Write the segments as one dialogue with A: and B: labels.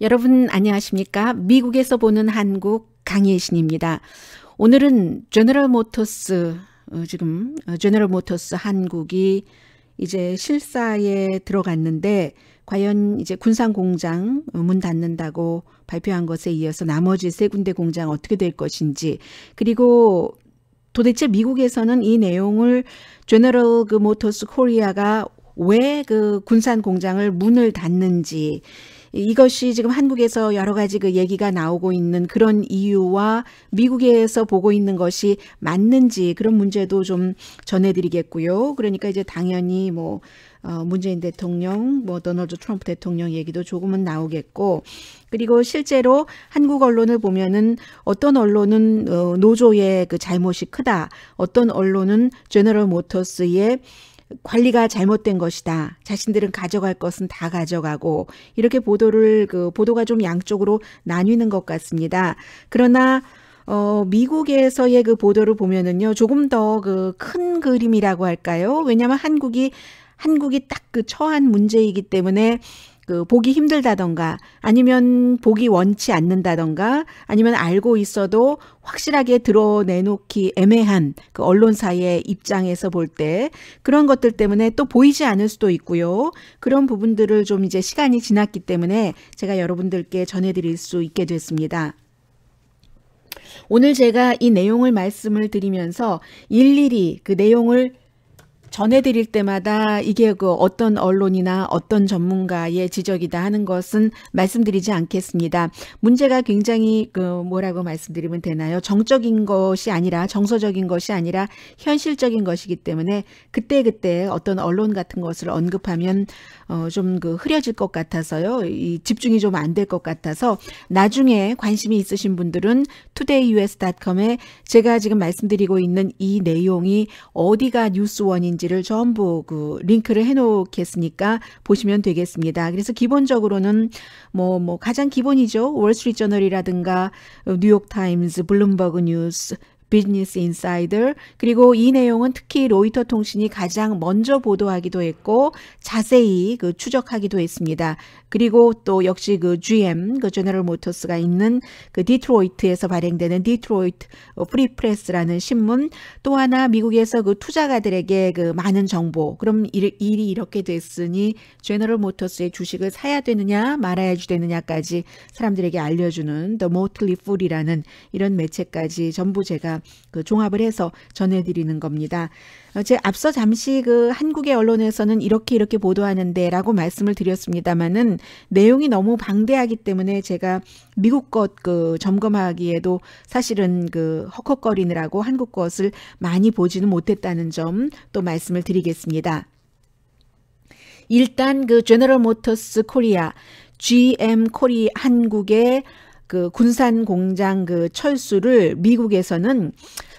A: 여러분 안녕하십니까? 미국에서 보는 한국 강예신입니다. 오늘은 제너럴 모터스 제너럴 모터스 한국이 이제 실사에 들어갔는데 과연 이제 군산 공장 문 닫는다고 발표한 것에 이어서 나머지 세 군데 공장 어떻게 될 것인지, 그리고 도대체 미국에서는 이 내용을 제너럴 모터스 코리아가 왜 그 군산 공장을 문을 닫는지, 이것이 지금 한국에서 여러 가지 그 얘기가 나오고 있는 그런 이유와 미국에서 보고 있는 것이 맞는지, 그런 문제도 좀 전해드리겠고요. 그러니까 이제 당연히 문재인 대통령, 도널드 트럼프 대통령 얘기도 조금은 나오겠고, 그리고 실제로 한국 언론을 보면은 어떤 언론은 노조의 그 잘못이 크다, 어떤 언론은 제너럴 모터스의 관리가 잘못된 것이다, 자신들은 가져갈 것은 다 가져가고, 이렇게 보도가 좀 양쪽으로 나뉘는 것 같습니다. 그러나 미국에서의 그 보도를 보면은요, 조금 더 그 큰 그림이라고 할까요? 왜냐하면 한국이 딱 그 처한 문제이기 때문에 그 보기 힘들다던가, 아니면 보기 원치 않는다던가, 아니면 알고 있어도 확실하게 드러내놓기 애매한 그 언론사의 입장에서 볼 때 그런 것들 때문에 또 보이지 않을 수도 있고요. 그런 부분들을 좀 이제 시간이 지났기 때문에 제가 여러분들께 전해드릴 수 있게 됐습니다. 오늘 제가 이 내용을 말씀을 드리면서 일일이 그 내용을 전해드릴 때마다 이게 그 어떤 언론이나 어떤 전문가의 지적이다 하는 것은 말씀드리지 않겠습니다. 문제가 굉장히 뭐라고 말씀드리면 되나요? 정적인 것이 아니라, 정서적인 것이 아니라 현실적인 것이기 때문에 그때그때 어떤 언론 같은 것을 언급하면 좀 흐려질 것 같아서요. 이 집중이 좀 안 될 것 같아서 나중에 관심이 있으신 분들은 todayus.com에 제가 지금 말씀드리고 있는 이 내용이 어디가 뉴스원인지를 전부 링크를 해놓겠으니까 보시면 되겠습니다. 그래서 기본적으로는 가장 기본이죠. 월스트리트저널이라든가 뉴욕타임즈, 블룸버그 뉴스, 비즈니스 인사이더, 그리고 이 내용은 특히 로이터 통신이 가장 먼저 보도하기도 했고 자세히 추적하기도 했습니다. 그리고 또 역시 GM, 제너럴 모터스가 있는 디트로이트에서 발행되는 디트로이트 프리 프레스라는 신문, 또 하나 미국에서 투자가들에게 많은 정보, 그럼 일이 이렇게 됐으니 제너럴 모터스의 주식을 사야 되느냐 말아야 되느냐까지 사람들에게 알려주는 The Motley Fool이라는 이런 매체까지 전부 제가 종합을 해서 전해드리는 겁니다. 제가 앞서 잠시 한국의 언론에서는 이렇게 보도하는데 라고 말씀을 드렸습니다만은 내용이 너무 방대하기 때문에 제가 미국 것 점검하기에도 사실은 헉헉거리느라고 한국 것을 많이 보지는 못했다는 점 또 말씀을 드리겠습니다. 일단 제너럴 모터스 코리아, GM 코리 한국의 군산 공장 철수를 미국에서는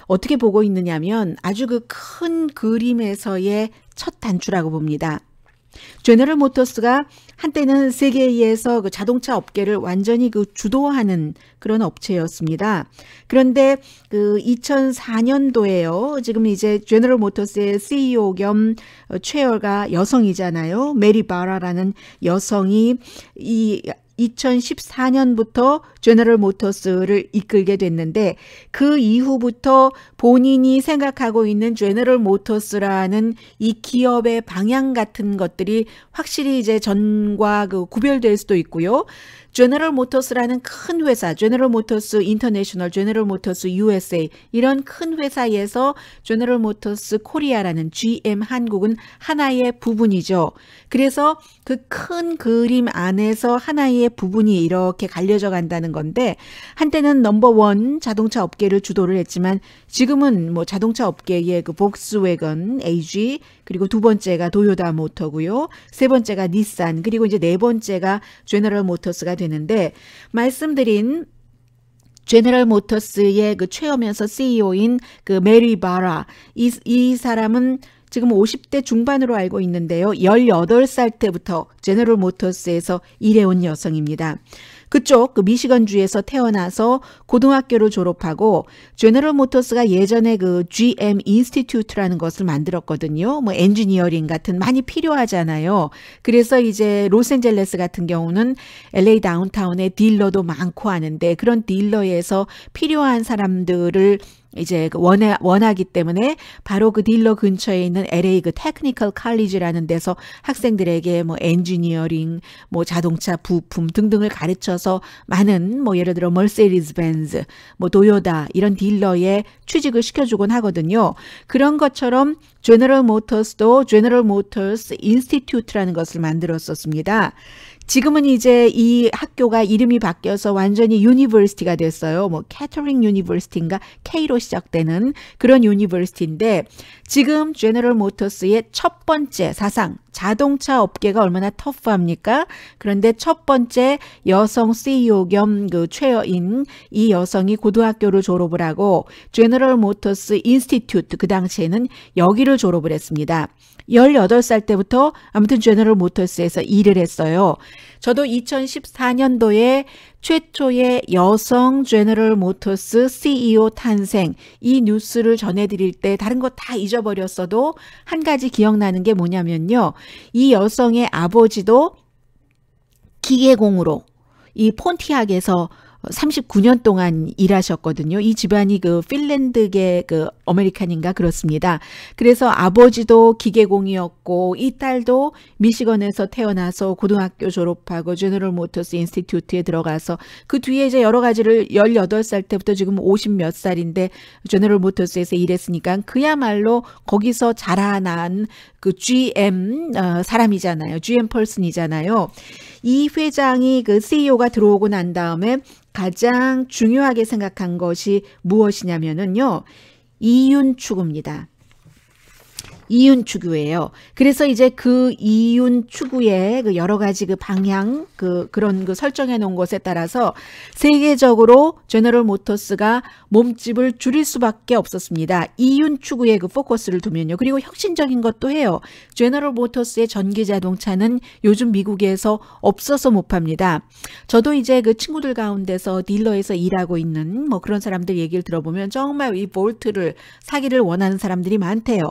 A: 어떻게 보고 있느냐면 아주 큰 그림에서의 첫 단추라고 봅니다. 제너럴 모터스가 한때는 세계에서 자동차 업계를 완전히 주도하는 그런 업체였습니다. 그런데 2004년도에요. 지금 이제 제너럴 모터스의 CEO 겸 최열가 여성이잖아요. 메리 바라라는 여성이 2014년부터 제너럴 모터스를 이끌게 됐는데, 그 이후부터 본인이 생각하고 있는 제너럴 모터스라는 이 기업의 방향 같은 것들이 확실히 이제 전과 구별될 수도 있고요. 제너럴 모터스라는 큰 회사, 제너럴 모터스 인터내셔널, 제너럴 모터스 USA, 이런 큰 회사에서 제너럴 모터스 코리아라는 GM 한국은 하나의 부분이죠. 그래서 그 큰 그림 안에서 하나의 부분이 이렇게 갈려져 간다는 건데, 한때는 넘버원 자동차 업계를 주도를 했지만 지금은 자동차 업계의 복스웨건 AG, 그리고 두 번째가 도요타 모터고요. 세 번째가 닛산, 그리고 이제 네 번째가 제너럴 모터스가 되는데, 말씀드린 제너럴 모터스의 최연면서 CEO인 메리 바라, 이 사람은 지금 50대 중반으로 알고 있는데요. 18살 때부터 제너럴 모터스에서 일해온 여성입니다. 그쪽 그 미시건주에서 태어나서 고등학교를 졸업하고 제너럴 모터스가 예전에 그 GM 인스티튜트라는 것을 만들었거든요. 뭐 엔지니어링 같은 많이 필요하잖아요. 그래서 이제 로스앤젤레스 같은 경우는 LA 다운타운에 딜러도 많고 하는데 그런 딜러에서 필요한 사람들을 이제 원하기 때문에 바로 그 딜러 근처에 있는 LA 그 테크니컬 칼리지라는 데서 학생들에게 뭐 엔지니어링, 뭐 자동차 부품 등등을 가르쳐서 많은 뭐 예를 들어 멀세디스 벤즈, 뭐 도요다 이런 딜러에 취직을 시켜주곤 하거든요. 그런 것처럼 제너럴 모터스도 제너럴 모터스 인스티튜트라는 것을 만들었었습니다. 지금은 이제 이 학교가 이름이 바뀌어서 완전히 유니버시티가 됐어요. 뭐 캐터링 유니버시티인가 K로 시작되는 그런 유니버시티인데 지금 제너럴 모터스의 첫 번째 사상 자동차 업계가 얼마나 터프합니까? 그런데 첫 번째 여성 CEO 겸 그 최여인 이 여성이 고등학교를 졸업을 하고 제너럴 모터스 인스티튜트 그 당시에는 여기를 졸업을 했습니다. 18살 때부터 아무튼 제너럴 모터스에서 일을 했어요. 저도 2014년도에 최초의 여성 제너럴 모터스 CEO 탄생 이 뉴스를 전해드릴 때 다른 거 다 잊어버렸어도 한 가지 기억나는 게 뭐냐면요. 이 여성의 아버지도 기계공으로 이 폰티악에서 39년 동안 일하셨거든요. 이 집안이 그 핀란드계 그 아메리칸인가 그렇습니다. 그래서 아버지도 기계공이었고 이 딸도 미시건에서 태어나서 고등학교 졸업하고 제너럴 모터스 인스티튜트에 들어가서 그 뒤에 이제 여러 가지를 18살 때부터 지금 50 몇 살인데 제너럴 모터스에서 일했으니까 그야말로 거기서 자라난 그 GM 사람이잖아요. GM 펄슨이잖아요. 이 회장이 그 CEO가 들어오고 난 다음에 가장 중요하게 생각한 것이 무엇이냐면은요. 이윤 추구입니다. 이윤 추구예요. 그래서 이제 그 이윤 추구의 그 여러 가지 그 방향, 그런 그 설정해 놓은 것에 따라서 세계적으로 제너럴 모터스가 몸집을 줄일 수밖에 없었습니다. 이윤 추구에 그 포커스를 두면요. 그리고 혁신적인 것도 해요. 제너럴 모터스의 전기 자동차는 요즘 미국에서 없어서 못 팝니다. 저도 이제 그 친구들 가운데서 딜러에서 일하고 있는 뭐 그런 사람들 얘기를 들어보면 정말 이 볼트를 사기를 원하는 사람들이 많대요.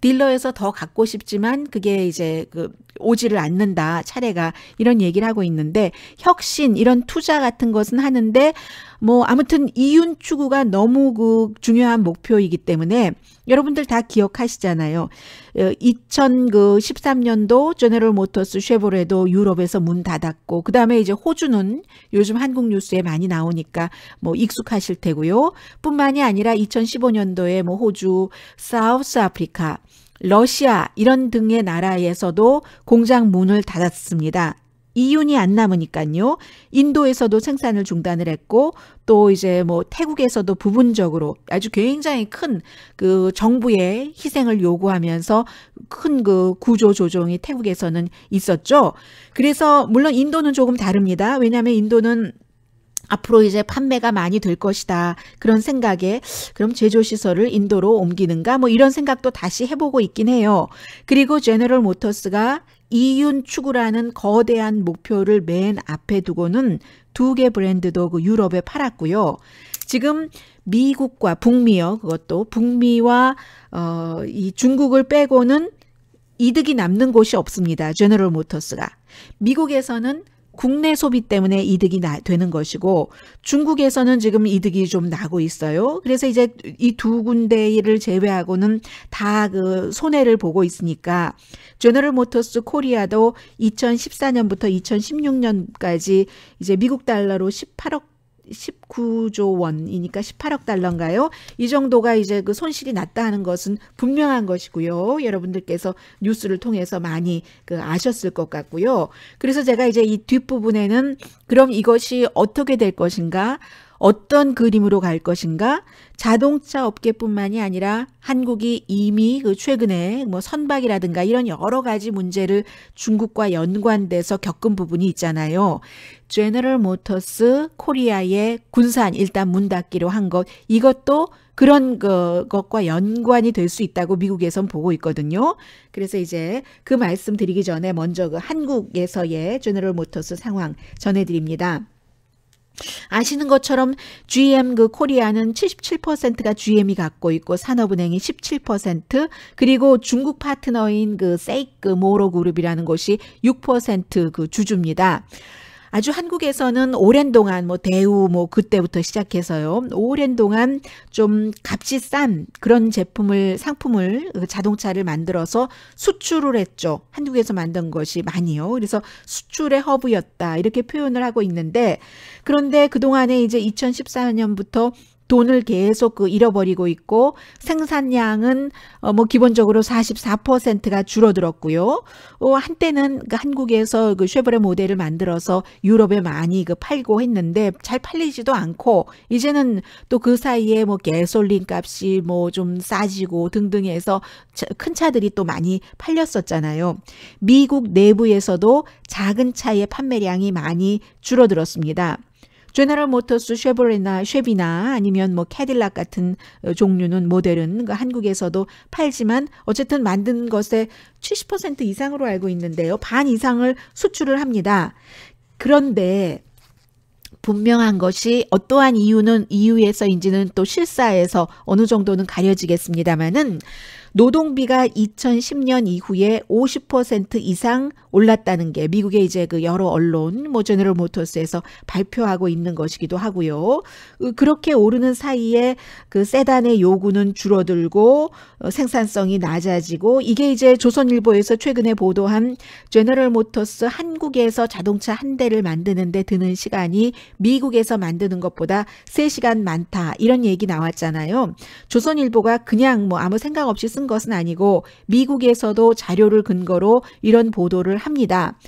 A: 딜러에서 더 갖고 싶지만 그게 이제 그 오지를 않는다 차례가 이런 얘기를 하고 있는데 혁신 이런 투자 같은 것은 하는데 뭐 아무튼 이윤 추구가 너무 그 중요한 목표이기 때문에 여러분들 다 기억하시잖아요. 2013년도 제너럴 모터스 쉐보레도 유럽에서 문 닫았고 그 다음에 이제 호주는 요즘 한국 뉴스에 많이 나오니까 뭐 익숙하실 테고요. 뿐만이 아니라 2015년도에 뭐 호주, 사우스 아프리카, 러시아 이런 등의 나라에서도 공장 문을 닫았습니다. 이윤이 안 남으니까요. 인도에서도 생산을 중단을 했고 또 이제 뭐 태국에서도 부분적으로 아주 굉장히 큰 그 정부의 희생을 요구하면서 큰 그 구조 조정이 태국에서는 있었죠. 그래서 물론 인도는 조금 다릅니다. 왜냐하면 인도는 앞으로 이제 판매가 많이 될 것이다. 그런 생각에 그럼 제조시설을 인도로 옮기는가 뭐 이런 생각도 다시 해보고 있긴 해요. 그리고 제너럴 모터스가 이윤 추구라는 거대한 목표를 맨 앞에 두고는 두 개 브랜드도 그 유럽에 팔았고요. 지금 미국과 북미요. 그것도 북미와 이 중국을 빼고는 이득이 남는 곳이 없습니다. 제너럴 모터스가. 미국에서는 국내 소비 때문에 이득이 되는 것이고 중국에서는 지금 이득이 좀 나고 있어요. 그래서 이제 이 두 군데를 제외하고는 다 그 손해를 보고 있으니까 제너럴 모터스 코리아도 2014년부터 2016년까지 이제 미국 달러로 19조 원이니까 18억 달러인가요? 이 정도가 이제 그 손실이 났다 하는 것은 분명한 것이고요. 여러분들께서 뉴스를 통해서 많이 그 아셨을 것 같고요. 그래서 제가 이제 이 뒷부분에는 그럼 이것이 어떻게 될 것인가? 어떤 그림으로 갈 것인가? 자동차 업계뿐만이 아니라 한국이 이미 그 최근에 뭐 선박이라든가 이런 여러 가지 문제를 중국과 연관돼서 겪은 부분이 있잖아요. 제너럴 모터스 코리아의 군산 일단 문 닫기로 한 것, 이것도 그런 것과 연관이 될 수 있다고 미국에선 보고 있거든요. 그래서 이제 그 말씀 드리기 전에 먼저 그 한국에서의 제너럴 모터스 상황 전해드립니다. 아시는 것처럼 GM 그 코리아는 77%가 GM이 갖고 있고 산업은행이 17%, 그리고 중국 파트너인 그 세이크 모로 그룹이라는 곳이 6% 그 주주입니다. 아주 한국에서는 오랜 동안 뭐 대우 뭐 그때부터 시작해서요. 오랜 동안 좀 값이 싼 그런 상품을 자동차를 만들어서 수출을 했죠. 한국에서 만든 것이 많이요. 그래서 수출의 허브였다 이렇게 표현을 하고 있는데, 그런데 그동안에 이제 2014년부터 돈을 계속 잃어버리고 있고 생산량은 뭐 기본적으로 44%가 줄어들었고요. 한때는 한국에서 그 쉐보레 모델을 만들어서 유럽에 많이 팔고 했는데 잘 팔리지도 않고, 이제는 또 그 사이에 뭐 가솔린 값이 뭐 좀 싸지고 등등 해서 큰 차들이 또 많이 팔렸었잖아요. 미국 내부에서도 작은 차의 판매량이 많이 줄어들었습니다. 제너럴 모터스, 쉐비나 아니면 뭐 캐딜락 같은 종류는 모델은 한국에서도 팔지만 어쨌든 만든 것의 70% 이상으로 알고 있는데요. 반 이상을 수출을 합니다. 그런데 분명한 것이 어떠한 이유에서인지는 또 실사에서 어느 정도는 가려지겠습니다만은, 노동비가 2010년 이후에 50% 이상 올랐다는 게 미국의 이제 그 여러 언론, 뭐 제너럴 모터스에서 발표하고 있는 것이기도 하고요. 그렇게 오르는 사이에 그 세단의 요구는 줄어들고 생산성이 낮아지고, 이게 이제 조선일보에서 최근에 보도한 제너럴 모터스 한국에서 자동차 한 대를 만드는데 드는 시간이 미국에서 만드는 것보다 3시간 많다 이런 얘기 나왔잖아요. 조선일보가 그냥 뭐 아무 생각 없이 쓴 것은 아니고 미국에서도 자료를 근거로 이런 보도를 합니다.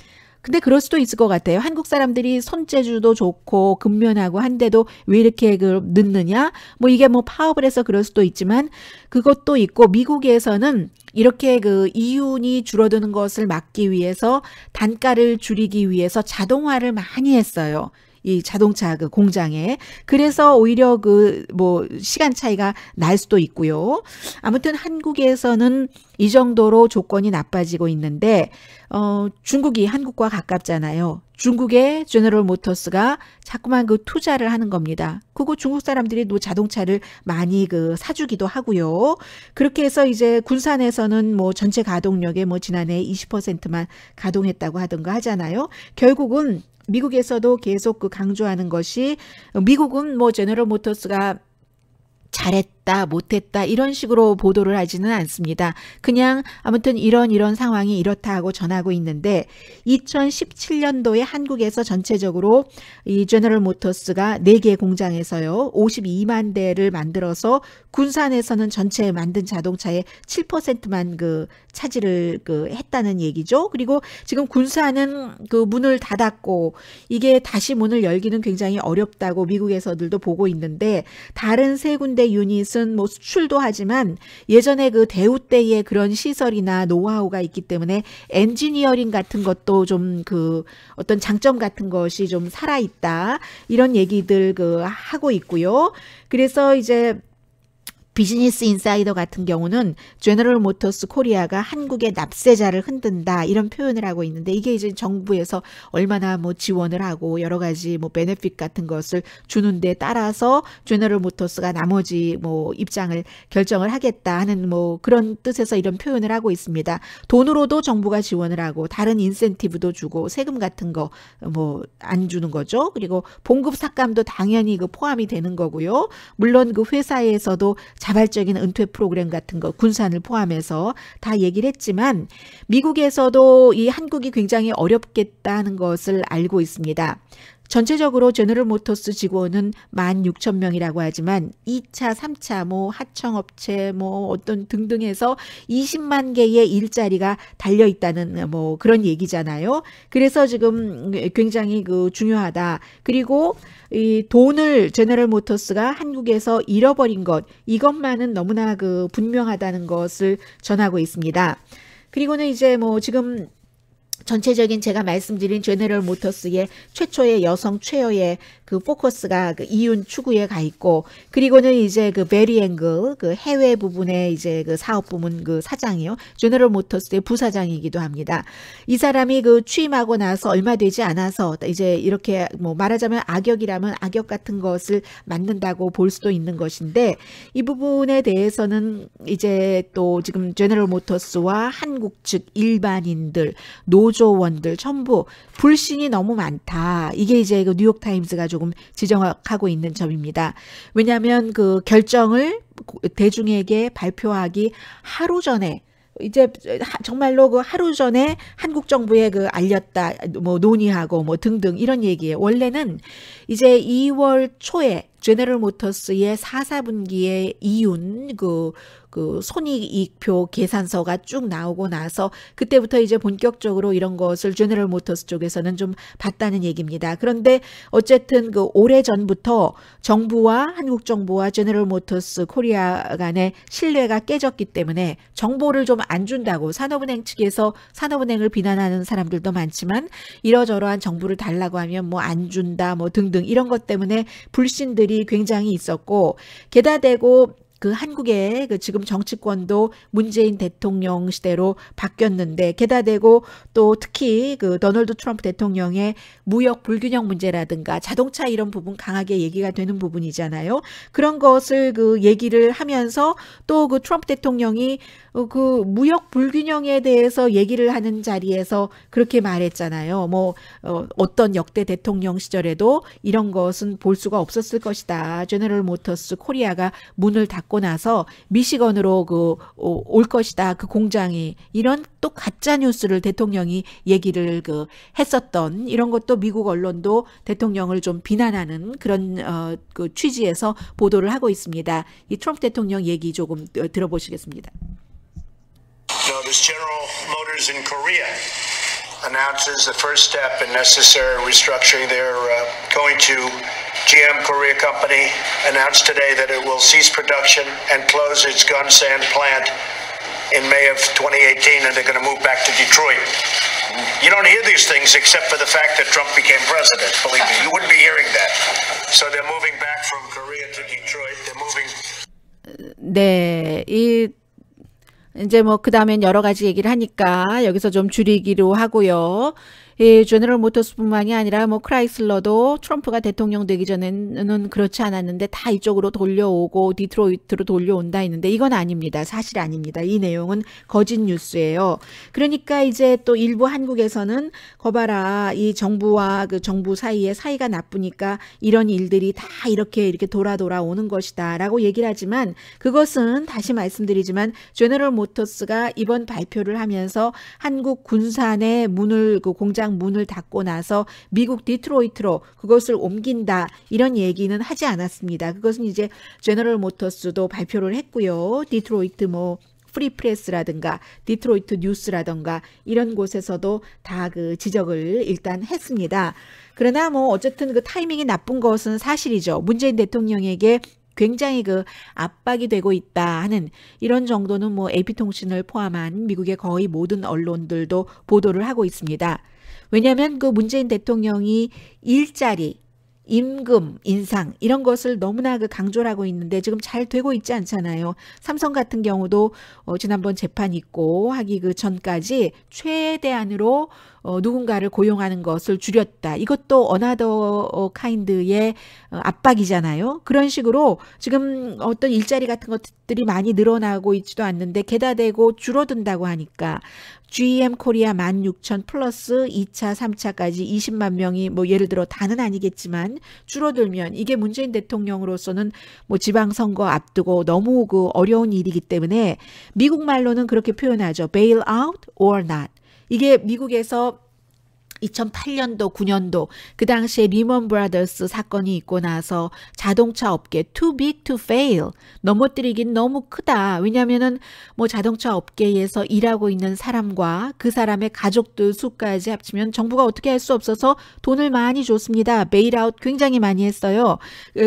A: 근데 그럴 수도 있을 것 같아요. 한국 사람들이 손재주도 좋고 근면하고 한데도 왜 이렇게 늦느냐? 뭐 이게 뭐 파업을 해서 그럴 수도 있지만, 그것도 있고 미국에서는 이렇게 이윤이 줄어드는 것을 막기 위해서 단가를 줄이기 위해서 자동화를 많이 했어요. 이 자동차 공장에. 그래서 오히려 뭐 시간 차이가 날 수도 있고요. 아무튼 한국에서는 이 정도로 조건이 나빠지고 있는데, 중국이 한국과 가깝잖아요. 중국의 제너럴 모터스가 자꾸만 투자를 하는 겁니다. 그거 중국 사람들이 또 자동차를 많이 사주기도 하고요. 그렇게 해서 이제 군산에서는 뭐 전체 가동력의 뭐 지난해 20%만 가동했다고 하던가 하잖아요. 결국은 미국에서도 계속 강조하는 것이, 미국은 뭐 제너럴 모터스가 잘했다, 못했다 이런 식으로 보도를 하지는 않습니다. 그냥 아무튼 이런 상황이 이렇다 하고 전하고 있는데, 2017년도에 한국에서 전체적으로 이 제너럴 모터스가 4개 공장에서요 52만 대를 만들어서 군산에서는 전체 만든 자동차의 7%만 차지를 했다는 얘기죠. 그리고 지금 군산은 문을 닫았고 이게 다시 문을 열기는 굉장히 어렵다고 미국에서들도 보고 있는데, 다른 3군데 유닛은 뭐 수출도 하지만 예전에 대우 때의 그런 시설이나 노하우가 있기 때문에 엔지니어링 같은 것도 좀 어떤 장점 같은 것이 좀 살아있다 이런 얘기들 하고 있고요. 그래서 이제 비즈니스 인사이더 같은 경우는 제너럴 모터스 코리아가 한국의 납세자를 흔든다 이런 표현을 하고 있는데, 이게 이제 정부에서 얼마나 뭐 지원을 하고 여러 가지 뭐 베네핏 같은 것을 주는 데 따라서 제너럴 모터스가 나머지 뭐 입장을 결정을 하겠다 하는 뭐 그런 뜻에서 이런 표현을 하고 있습니다. 돈으로도 정부가 지원을 하고 다른 인센티브도 주고 세금 같은 거 뭐 안 주는 거죠. 그리고 봉급 삭감도 당연히 포함이 되는 거고요. 물론 회사에서도 자발적인 은퇴 프로그램 같은 거 군산을 포함해서 다 얘기를 했지만, 미국에서도 이 한국이 굉장히 어렵겠다는 것을 알고 있습니다. 전체적으로 제너럴 모터스 직원은 16,000명이라고 하지만 2차, 3차 뭐 하청업체 뭐 어떤 등등 해서 20만 개의 일자리가 달려 있다는 뭐 그런 얘기잖아요. 그래서 지금 굉장히 그 중요하다. 그리고 이 돈을 제너럴 모터스가 한국에서 잃어버린 것, 이것만은 너무나 그 분명하다는 것을 전하고 있습니다. 그리고는 이제 뭐 지금 전체적인 제가 말씀드린 제너럴 모터스의 최초의 여성 최여의 그 포커스가 그 이윤 추구에 가 있고, 그리고는 이제 그 베리 앵글 그 해외 부분의 이제 그 사업 부문 그 사장이요. 제너럴 모터스의 부사장이기도 합니다. 이 사람이 그 취임하고 나서 얼마 되지 않아서 이제 이렇게 뭐 말하자면 악역이라면 악역 같은 것을 맡는다고 볼 수도 있는 것인데, 이 부분에 대해서는 이제 또 지금 제너럴 모터스와 한국 측 일반인들 노조원들 전부 불신이 너무 많다. 이게 이제 그 뉴욕타임스가 조금 지적하고 있는 점입니다. 왜냐하면 그 결정을 대중에게 발표하기 하루 전에, 이제 정말로 그 하루 전에 한국 정부에 그 알렸다, 뭐 논의하고 뭐 등등 이런 얘기예요. 원래는 이제 2월 초에 제너럴 모터스의 4, 4분기에 이윤 그 손익이익표 계산서가 쭉 나오고 나서 그때부터 이제 본격적으로 이런 것을 제너럴 모터스 쪽에서는 좀 봤다는 얘기입니다. 그런데 어쨌든 그 오래 전부터 정부와 한국 정부와 제너럴 모터스 코리아 간의 신뢰가 깨졌기 때문에 정보를 좀 안 준다고 산업은행 측에서 산업은행을 비난하는 사람들도 많지만, 이러저러한 정보를 달라고 하면 뭐 안 준다 뭐 등등 이런 것 때문에 불신들이 굉장히 있었고, 게다 대고 그 한국의 그 지금 정치권도 문재인 대통령 시대로 바뀌었는데, 게다 대고 또 특히 그 도널드 트럼프 대통령의 무역 불균형 문제라든가 자동차 이런 부분 강하게 얘기가 되는 부분이잖아요. 그런 것을 그 얘기를 하면서 또 그 트럼프 대통령이 그 무역 불균형에 대해서 얘기를 하는 자리에서 그렇게 말했잖아요. 뭐 어떤 역대 대통령 시절에도 이런 것은 볼 수가 없었을 것이다. 제너럴 모터스 코리아가 문을 닫고 나서 미시건으로 올 것이다. 그 공장이, 이런 또 가짜 뉴스를 대통령이 얘기를 했었던 이런 것도 미국 언론도 대통령을 좀 비난하는 그런 그 취지에서 보도를 하고 있습니다. 이 트럼프 대통령 얘기 조금 들어보시겠습니다.
B: No, this General Motors in Korea announces the first step in necessary restructuring. They're going to GM Korea Company announced today that it will cease production and close its Gunsan plant in May of 2018, and they're going to move back to Detroit. You don't hear these things except for the fact that Trump became president. Believe me, you wouldn't be hearing that. So they're moving back from Korea to Detroit. They're moving.
A: 네, 이제 뭐 그 다음엔 여러 가지 얘기를 하니까 여기서 좀 줄이기로 하고요. 이 제너럴 모터스뿐만이 아니라 뭐 크라이슬러도 트럼프가 대통령 되기 전에는 그렇지 않았는데 다 이쪽으로 돌려오고 디트로이트로 돌려온다 했는데 이건 아닙니다. 사실 아닙니다. 이 내용은 거짓 뉴스예요. 그러니까 이제 또 일부 한국에서는 거봐라, 이 정부와 그 정부 사이에 사이가 나쁘니까 이런 일들이 다 이렇게 돌아 오는 것이다 라고 얘기를 하지만, 그것은 다시 말씀드리지만 제너럴 모터스가 이번 발표를 하면서 한국 군산의 문을 그 공장 문을 닫고 나서 미국 디트로이트로 그것을 옮긴다 이런 얘기는 하지 않았습니다. 그것은 이제 제너럴 모터스도 발표를 했고요. 디트로이트 뭐 프리프레스라든가 디트로이트 뉴스라든가 이런 곳에서도 다 그 지적을 일단 했습니다. 그러나 뭐 어쨌든 그 타이밍이 나쁜 것은 사실이죠. 문재인 대통령에게 굉장히 그 압박이 되고 있다 하는 이런 정도는 뭐 AP통신을 포함한 미국의 거의 모든 언론들도 보도를 하고 있습니다. 왜냐하면 그 문재인 대통령이 일자리, 임금 인상 이런 것을 너무나 그 강조를 하고 있는데 지금 잘 되고 있지 않잖아요. 삼성 같은 경우도 지난번 재판 있고 하기 그 전까지 최대한으로 누군가를 고용하는 것을 줄였다. 이것도 어나더 카인드의 압박이잖아요. 그런 식으로 지금 어떤 일자리 같은 것들이 많이 늘어나고 있지도 않는데 게다 대고 줄어든다고 하니까 GM 코리아 16,000 플러스 2차, 3차까지 20만 명이 뭐 예를 들어 다는 아니겠지만 줄어들면 이게 문재인 대통령으로서는 뭐 지방선거 앞두고 너무 그 어려운 일이기 때문에 미국 말로는 그렇게 표현하죠. bail out or not. 이게 미국에서 2008년도, 9년도 그 당시에 리먼 브라더스 사건이 있고 나서 자동차 업계 too big to fail, 넘어뜨리긴 너무 크다. 왜냐하면은 뭐 자동차 업계에서 일하고 있는 사람과 그 사람의 가족들 수까지 합치면 정부가 어떻게 할 수 없어서 돈을 많이 줬습니다. 베일아웃 굉장히 많이 했어요.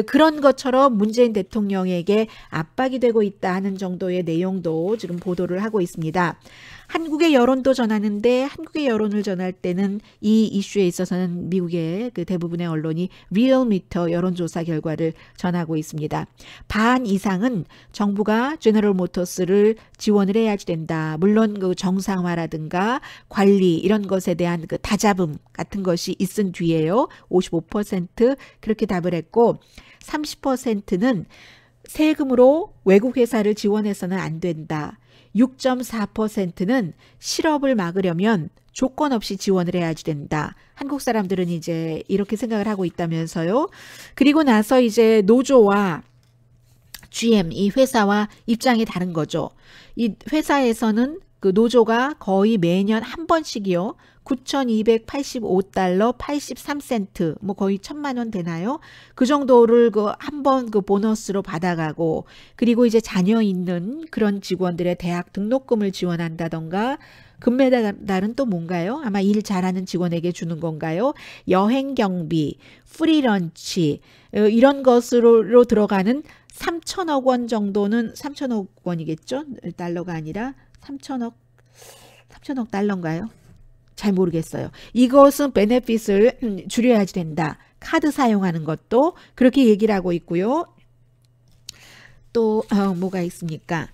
A: 그런 것처럼 문재인 대통령에게 압박이 되고 있다 하는 정도의 내용도 지금 보도를 하고 있습니다. 한국의 여론도 전하는데 한국의 여론을 전할 때는 이 이슈에 있어서는 미국의 그 대부분의 언론이 리얼미터 여론조사 결과를 전하고 있습니다. 반 이상은 정부가 제너럴 모터스를 지원을 해야지 된다. 물론 그 정상화라든가 관리 이런 것에 대한 그 다잡음 같은 것이 있은 뒤에요. 55% 그렇게 답을 했고 30%는 세금으로 외국 회사를 지원해서는 안 된다. 6.4%는 실업을 막으려면 조건 없이 지원을 해야지 된다. 한국 사람들은 이제 이렇게 생각을 하고 있다면서요. 그리고 나서 이제 노조와 GM 이 회사와 입장이 다른 거죠. 이 회사에서는 그 노조가 거의 매년 한 번씩이요. 9,285달러 83센트 뭐 거의 1,000만 원 되나요? 그 정도를 그 한 번 그 보너스로 받아가고 그리고 이제 자녀 있는 그런 직원들의 대학 등록금을 지원한다던가 금메달은 또 뭔가요? 아마 일 잘하는 직원에게 주는 건가요? 여행 경비, 프리런치 이런 것으로 들어가는 3천억 원 정도는 3천억 원이겠죠? 달러가 아니라 3천억 달러인가요? 잘 모르겠어요. 이것은 베네핏을 줄여야지 된다. 카드 사용하는 것도 그렇게 얘기를 하고 있고요. 또 뭐가 있습니까?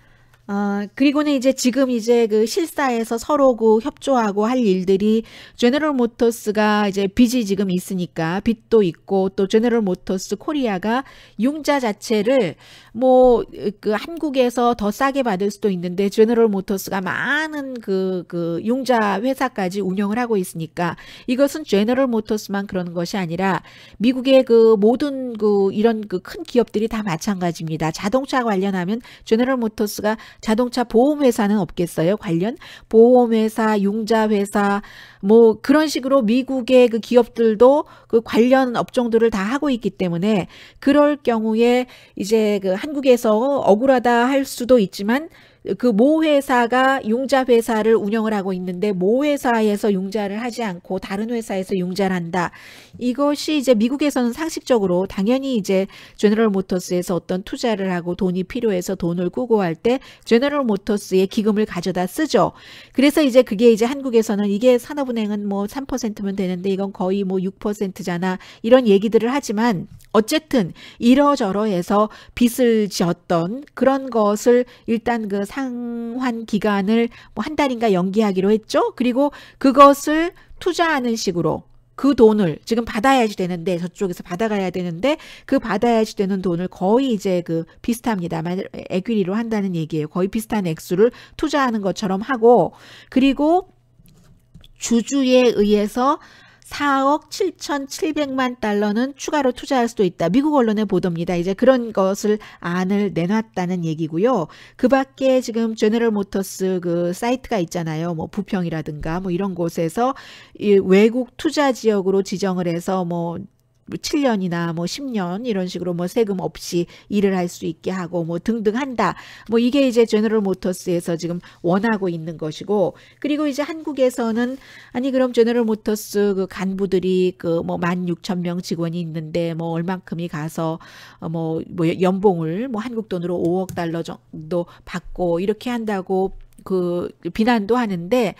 A: 그리고는 이제 지금 이제 그 실사에서 서로 그 협조하고 할 일들이 제너럴 모터스가 이제 빚이 지금 있으니까 빚도 있고 또 제너럴 모터스 코리아가 융자 자체를 뭐 그 한국에서 더 싸게 받을 수도 있는데 제너럴 모터스가 많은 그 융자 회사까지 운영을 하고 있으니까 이것은 제너럴 모터스만 그런 것이 아니라 미국의 그 모든 그 이런 그 큰 기업들이 다 마찬가지입니다. 자동차 관련하면 제너럴 모터스가 자동차 보험회사는 없겠어요? 관련 보험회사, 융자회사 뭐 그런 식으로 미국의 그 기업들도 그 관련 업종들을 다 하고 있기 때문에 그럴 경우에 이제 그 한국에서 억울하다 할 수도 있지만 그 모 회사가 융자 회사를 운영을 하고 있는데 모 회사에서 융자를 하지 않고 다른 회사에서 융자를 한다. 이것이 이제 미국에서는 상식적으로 당연히 이제 제너럴 모터스에서 어떤 투자를 하고 돈이 필요해서 돈을 꾸고 할 때 제너럴 모터스의 기금을 가져다 쓰죠. 그래서 이제 그게 이제 한국에서는 이게 산업은행은 뭐 3%면 되는데 이건 거의 뭐 6%잖아. 이런 얘기들을 하지만 어쨌든 이러저러해서 빚을 지었던 그런 것을 일단 그 상환 기간을 뭐 한 달인가 연기하기로 했죠. 그리고 그것을 투자하는 식으로 그 돈을 지금 받아야지 되는데 저쪽에서 받아가야 되는데 그 받아야지 되는 돈을 거의 이제 그 비슷합니다. 에퀴리로 한다는 얘기예요. 거의 비슷한 액수를 투자하는 것처럼 하고 그리고 주주에 의해서 4억 7,700만 달러는 추가로 투자할 수도 있다. 미국 언론의 보도입니다. 이제 그런 것을 안을 내놨다는 얘기고요. 그 밖에 지금 제너럴 모터스 그 사이트가 있잖아요. 뭐 부평이라든가 뭐 이런 곳에서 이 외국 투자 지역으로 지정을 해서 뭐 7년이나 뭐 10년 이런 식으로 뭐 세금 없이 일을 할 수 있게 하고 뭐 등등 한다. 뭐 이게 이제 제너럴 모터스에서 지금 원하고 있는 것이고 그리고 이제 한국에서는 아니 그럼 제너럴 모터스 그 간부들이 그 뭐 16,000명 직원이 있는데 뭐 얼만큼이 가서 뭐 연봉을 뭐 한국 돈으로 5억 달러 정도 받고 이렇게 한다고 그 비난도 하는데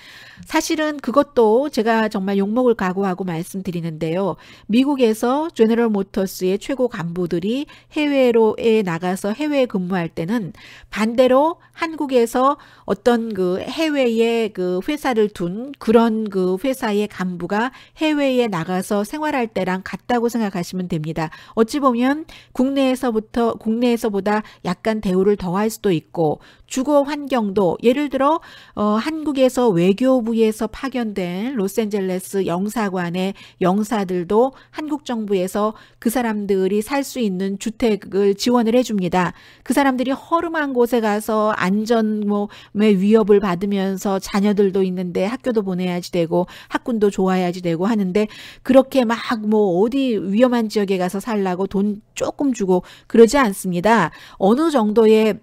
A: 사실은 그것도 제가 정말 욕먹을 각오하고 말씀드리는데요. 미국에서 제너럴 모터스의 최고 간부들이 해외로에 나가서 해외에 근무할 때는 반대로 한국에서 어떤 그 해외에 그 회사를 둔 그런 그 회사의 간부가 해외에 나가서 생활할 때랑 같다고 생각하시면 됩니다. 어찌 보면 국내에서보다 약간 대우를 더할 수도 있고 주거 환경도 예를 들어 한국에서 외교부에서 파견된 로스앤젤레스 영사관의 영사들도 한국 정부에서 그 사람들이 살 수 있는 주택을 지원을 해줍니다. 그 사람들이 허름한 곳에 가서 안전의 위협을 받으면서 자녀들도 있는데 학교도 보내야지 되고 학군도 좋아야지 되고 하는데 그렇게 막 뭐 어디 위험한 지역에 가서 살라고 돈 조금 주고 그러지 않습니다. 어느 정도의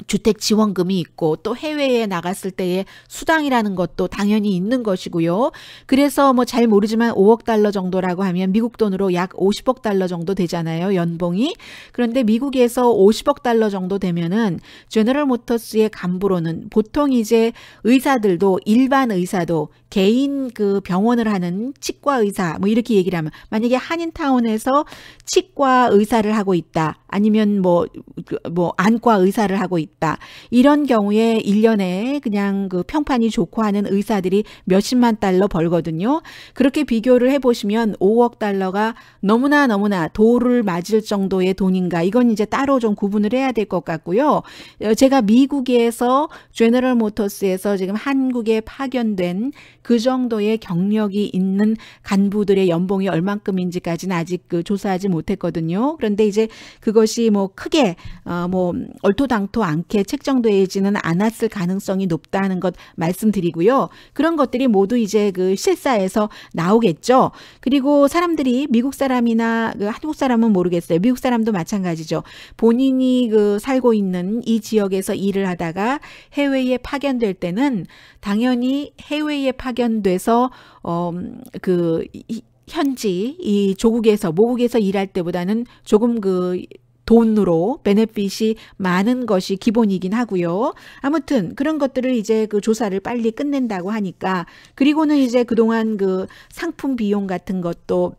A: 주택 지원금이 있고 또 해외에 나갔을 때의 수당이라는 것도 당연히 있는 것이고요. 그래서 뭐 잘 모르지만 5억 달러 정도라고 하면 미국 돈으로 약 50억 달러 정도 되잖아요. 연봉이. 그런데 미국에서 50억 달러 정도 되면은 제너럴 모터스의 간부로는 보통 이제 의사들도 일반 의사도 개인 그 병원을 하는 치과 의사 뭐 이렇게 얘기를 하면 만약에 한인타운에서 치과 의사를 하고 있다. 아니면 뭐 안과 의사를 하고 있다. 이런 경우에 1년에 그냥 그 평판이 좋고 하는 의사들이 몇십만 달러 벌거든요. 그렇게 비교를 해보시면 5억 달러가 너무나 도를 맞을 정도의 돈인가. 이건 이제 따로 좀 구분을 해야 될 것 같고요. 제가 미국에서 제너럴 모터스에서 지금 한국에 파견된 그 정도의 경력이 있는 간부들의 연봉이 얼만큼인지까지는 아직 그 조사하지 못했거든요. 그런데 이제 그것이 뭐 크게 뭐 얼토당토 않게 책정되지는 않았을 가능성이 높다는 것 말씀드리고요. 그런 것들이 모두 이제 그 실사에서 나오겠죠. 그리고 사람들이 미국 사람이나 그 한국 사람은 모르겠어요. 미국 사람도 마찬가지죠. 본인이 그 살고 있는 이 지역에서 일을 하다가 해외에 파견될 때는 당연히 해외에 파견돼서 그 현지 이 조국에서 모국에서 일할 때보다는 조금 그 돈으로 베네핏이 많은 것이 기본이긴 하고요. 아무튼 그런 것들을 이제 그 조사를 빨리 끝낸다고 하니까 그리고는 이제 그동안 그 상품 비용 같은 것도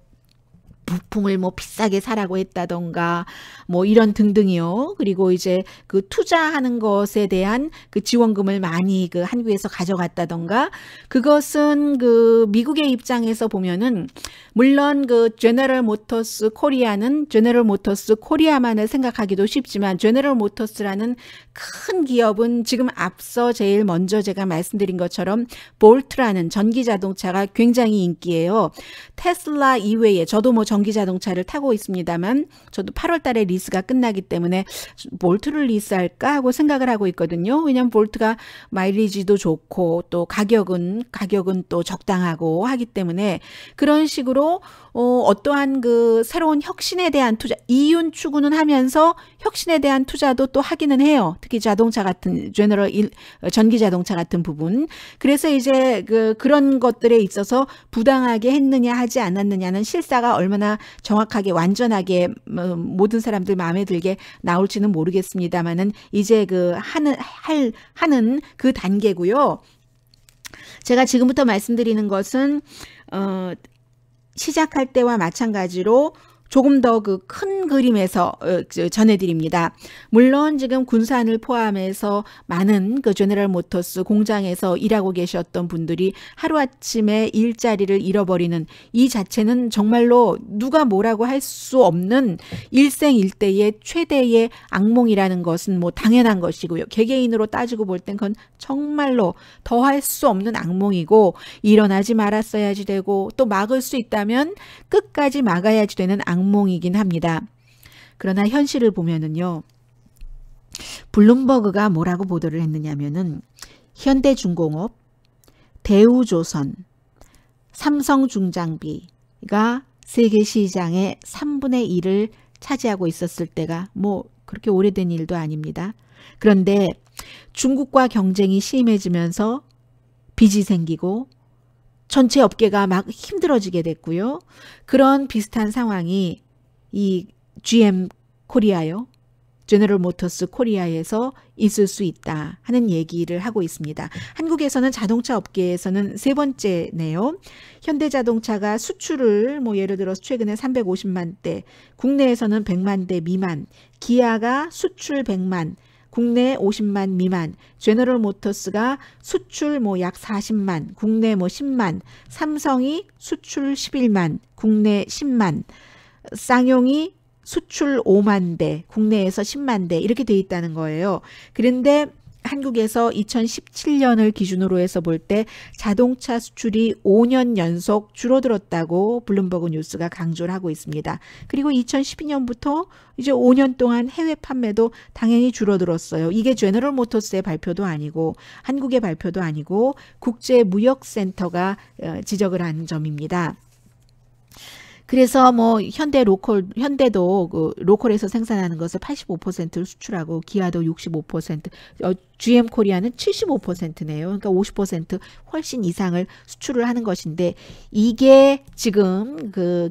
A: 부품을 뭐 비싸게 사라고 했다던가 뭐 이런 등등이요. 그리고 이제 그 투자하는 것에 대한 그 지원금을 많이 그 한국에서 가져갔다던가 그것은 그 미국의 입장에서 보면은 물론 그 제너럴 모터스 코리아는 제너럴 모터스 코리아만을 생각하기도 쉽지만 제너럴 모터스라는 큰 기업은 지금 앞서 제일 먼저 제가 말씀드린 것처럼 볼트라는 전기 자동차가 굉장히 인기예요. 테슬라 이외에 저도 뭐 전기 자동차를 타고 있습니다만 저도 8월 달에 리스가 끝나기 때문에 볼트를 리스할까 하고 생각을 하고 있거든요. 왜냐하면 볼트가 마일리지도 좋고 또 가격은 또 적당하고 하기 때문에 그런 식으로 어떠한 그 새로운 혁신에 대한 투자, 이윤 추구는 하면서 혁신에 대한 투자도 또 하기는 해요. 특히 자동차 같은 전기 자동차 같은 부분. 그래서 이제 그런 것들에 있어서 부당하게 했느냐 하지 않았느냐는 실사가 얼마나 정확하게 완전하게 모든 사람들 마음에 들게 나올지는 모르겠습니다만은 이제 하는 그 단계고요. 제가 지금부터 말씀드리는 것은 시작할 때와 마찬가지로 조금 더 그 큰 그림에서 전해드립니다. 물론 지금 군산을 포함해서 많은 그 제너럴 모터스 공장에서 일하고 계셨던 분들이 하루아침에 일자리를 잃어버리는 이 자체는 정말로 누가 뭐라고 할 수 없는 일생일대의 최대의 악몽이라는 것은 뭐 당연한 것이고요. 개개인으로 따지고 볼 땐 그건 정말로 더할 수 없는 악몽이고 일어나지 말았어야지 되고 또 막을 수 있다면 끝까지 막아야지 되는 악몽이긴 합니다. 그러나 현실을 보면은요. 블룸버그가 뭐라고 보도를 했느냐면은 현대중공업, 대우조선, 삼성중장비가 세계 시장의 3분의 1을 차지하고 있었을 때가 뭐 그렇게 오래된 일도 아닙니다. 그런데 중국과 경쟁이 심해지면서 빚이 생기고 전체 업계가 막 힘들어지게 됐고요. 그런 비슷한 상황이 이 GM 코리아요. 제너럴 모터스 코리아에서 있을 수 있다 하는 얘기를 하고 있습니다. 한국에서는 자동차 업계에서는 세 번째네요. 현대자동차가 수출을 뭐 예를 들어서 최근에 350만 대, 국내에서는 100만 대 미만, 기아가 수출 100만, 국내 50만 미만, 제너럴 모터스가 수출 뭐 약 40만, 국내 뭐 10만, 삼성이 수출 11만, 국내 10만, 쌍용이 수출 5만 대, 국내에서 10만 대 이렇게 돼 있다는 거예요. 그런데 한국에서 2017년을 기준으로 해서 볼 때 자동차 수출이 5년 연속 줄어들었다고 블룸버그 뉴스가 강조를 하고 있습니다. 그리고 2012년부터 이제 5년 동안 해외 판매도 당연히 줄어들었어요. 이게 제너럴 모터스의 발표도 아니고 한국의 발표도 아니고 국제무역센터가 지적을 한 점입니다. 그래서 뭐 현대도 그 로컬에서 생산하는 것을 85%를 수출하고 기아도 65%, GM 코리아는 75%네요. 그러니까 50% 훨씬 이상을 수출을 하는 것인데 이게 지금 그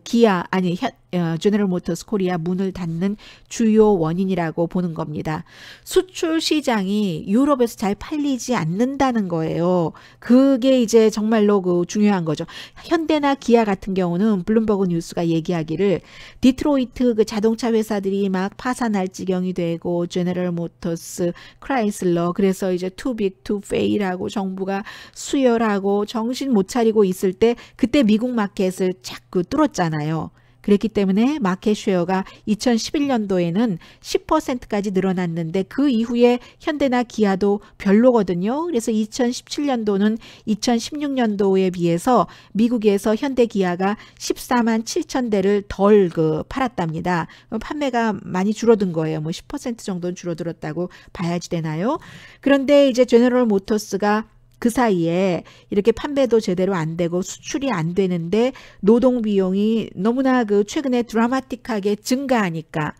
A: 제너럴 모터스 코리아 문을 닫는 주요 원인이라고 보는 겁니다. 수출 시장이 유럽에서 잘 팔리지 않는다는 거예요. 그게 이제 정말로 그 중요한 거죠. 현대나 기아 같은 경우는 블룸버그 뉴스가 얘기하기를 디트로이트 그 자동차 회사들이 막 파산할 지경이 되고 제너럴 모터스, 크라이슬러 그래서 이제 too big to fail하고 정부가 수혈하고 정신 못 차리고 있을 때 그때 미국 마켓을 자꾸 뚫었잖아요. 그랬기 때문에 마켓 쉐어가 2011년도에는 10%까지 늘어났는데 그 이후에 현대나 기아도 별로거든요. 그래서 2017년도는 2016년도에 비해서 미국에서 현대 기아가 14만 7천 대를 덜 팔았답니다. 판매가 많이 줄어든 거예요. 뭐 10% 정도는 줄어들었다고 봐야지 되나요? 그런데 이제 제너럴 모터스가 그 사이에 이렇게 판매도 제대로 안 되고 수출이 안 되는데 노동 비용이 너무나 최근에 드라마틱하게 증가하니까.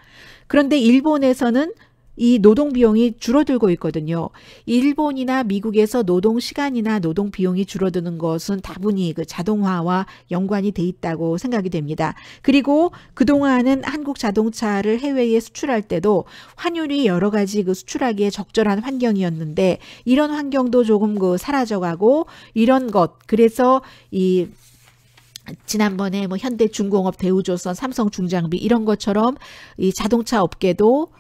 A: 그런데 일본에서는 이 노동 비용이 줄어들고 있거든요. 일본이나 미국에서 노동 시간이나 노동 비용이 줄어드는 것은 다분히 자동화와 연관이 돼 있다고 생각이 됩니다. 그리고 그동안은 한국 자동차를 해외에 수출할 때도 환율이 여러 가지 수출하기에 적절한 환경이었는데 이런 환경도 조금 사라져가고 이런 것 그래서 지난번에 뭐 현대중공업, 대우조선, 삼성중장비 이런 것처럼 이 자동차 업계도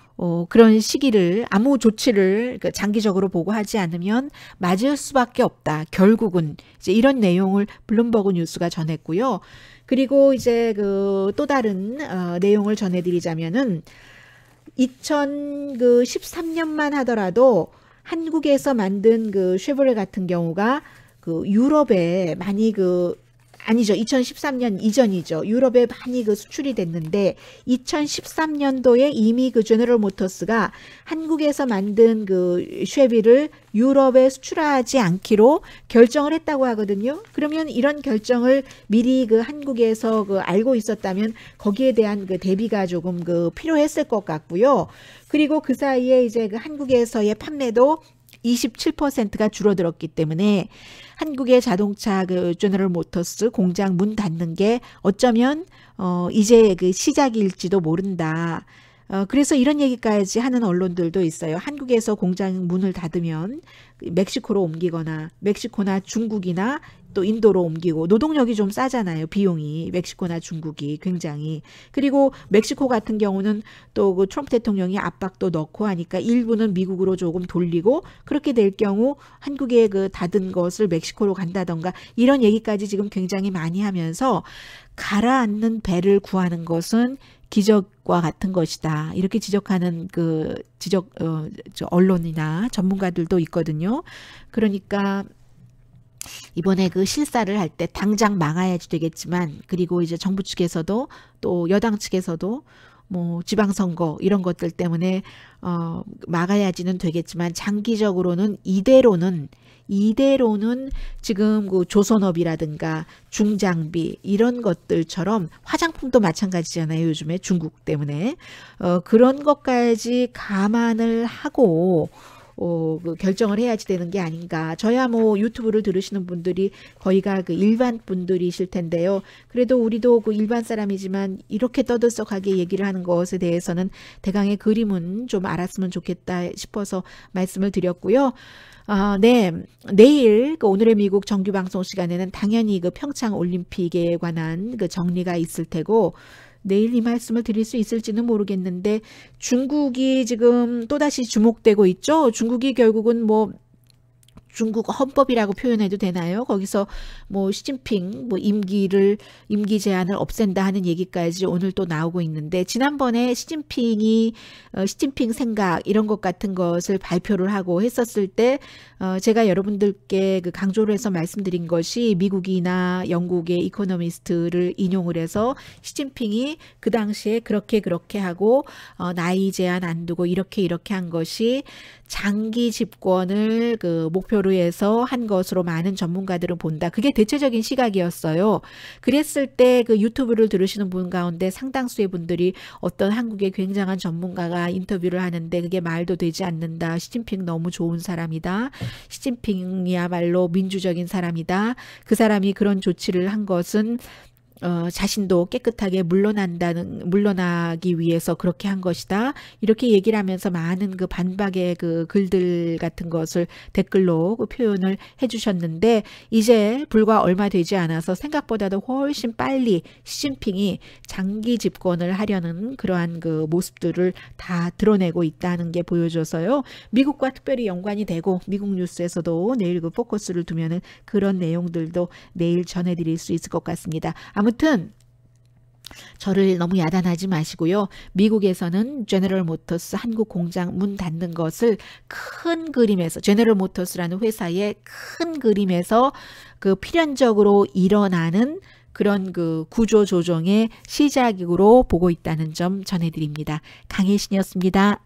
A: 그런 시기를 아무 조치를 장기적으로 보고 하지 않으면 맞을 수밖에 없다. 결국은 이제 이런 내용을 블룸버그 뉴스가 전했고요. 그리고 이제 또 다른 내용을 전해드리자면은 2013년만 하더라도 한국에서 만든 쉐보레 같은 경우가 유럽에 많이 아니죠. 2013년 이전이죠. 유럽에 많이 수출이 됐는데 2013년도에 이미 제너럴 모터스가 한국에서 만든 쉐비를 유럽에 수출하지 않기로 결정을 했다고 하거든요. 그러면 이런 결정을 미리 한국에서 알고 있었다면 거기에 대한 대비가 조금 필요했을 것 같고요. 그리고 그 사이에 이제 한국에서의 판매도 27%가 줄어들었기 때문에 한국의 자동차 제너럴 모터스 공장 문 닫는 게 어쩌면 이제 시작일지도 모른다. 그래서 이런 얘기까지 하는 언론들도 있어요. 한국에서 공장 문을 닫으면 멕시코로 옮기거나 멕시코나 중국이나 또 인도로 옮기고 노동력이 좀 싸잖아요. 비용이 멕시코나 중국이 굉장히. 그리고 멕시코 같은 경우는 또 트럼프 대통령이 압박도 넣고 하니까 일부는 미국으로 조금 돌리고 그렇게 될 경우 한국에 닫은 것을 멕시코로 간다던가 이런 얘기까지 지금 굉장히 많이 하면서 가라앉는 배를 구하는 것은 기적과 같은 것이다. 이렇게 지적하는 언론이나 전문가들도 있거든요. 그러니까 이번에 실사를 할 때 당장 막아야지 되겠지만 그리고 이제 정부 측에서도 또 여당 측에서도 뭐 지방선거 이런 것들 때문에 막아야지는 되겠지만 장기적으로는 이대로는 지금 조선업이라든가 중장비 이런 것들처럼 화장품도 마찬가지잖아요. 요즘에 중국 때문에 그런 것까지 감안을 하고 결정을 해야지 되는 게 아닌가. 저야 뭐 유튜브를 들으시는 분들이 거의가 일반 분들이실 텐데요. 그래도 우리도 일반 사람이지만 이렇게 떠들썩하게 얘기를 하는 것에 대해서는 대강의 그림은 좀 알았으면 좋겠다 싶어서 말씀을 드렸고요. 네. 내일 오늘의 미국 정규 방송 시간에는 당연히 평창 올림픽에 관한 정리가 있을 테고 내일 이 말씀을 드릴 수 있을지는 모르겠는데 중국이 지금 또다시 주목되고 있죠. 중국이 결국은 뭐 중국 헌법이라고 표현해도 되나요? 거기서 뭐 시진핑 뭐 임기 제한을 없앤다 하는 얘기까지 오늘 또 나오고 있는데, 지난번에 시진핑 생각 이런 것 같은 것을 발표를 하고 했었을 때 제가 여러분들께 그 강조를 해서 말씀드린 것이 미국이나 영국의 이코노미스트를 인용을 해서 시진핑이 그 당시에 그렇게 하고 나이 제한 안 두고 이렇게 한 것이 장기 집권을 그 목표로 해서 한 것으로 많은 전문가들은 본다. 그게 대체적인 시각이었어요. 그랬을 때 그 유튜브를 들으시는 분 가운데 상당수의 분들이 어떤 한국의 굉장한 전문가가 인터뷰를 하는데 그게 말도 되지 않는다. 시진핑 너무 좋은 사람이다. 시진핑이야말로 민주적인 사람이다. 그 사람이 그런 조치를 한 것은 자신도 깨끗하게 물러나기 위해서 그렇게 한 것이다. 이렇게 얘기를 하면서 많은 그 반박의 그 글들 같은 것을 댓글로 그 표현을 해주셨는데, 이제 불과 얼마 되지 않아서 생각보다도 훨씬 빨리 시진핑이 장기 집권을 하려는 그러한 그 모습들을 다 드러내고 있다는 게 보여져서요. 미국과 특별히 연관이 되고 미국 뉴스에서도 내일 그 포커스를 두면은 그런 내용들도 내일 전해드릴 수 있을 것 같습니다. 아무튼 저를 너무 야단하지 마시고요. 미국에서는 제너럴 모터스 한국 공장 문 닫는 것을 큰 그림에서, 제너럴 모터스라는 회사의 큰 그림에서 그 필연적으로 일어나는 그런 그 구조 조정의 시작으로 보고 있다는 점 전해드립니다. 강혜신이었습니다.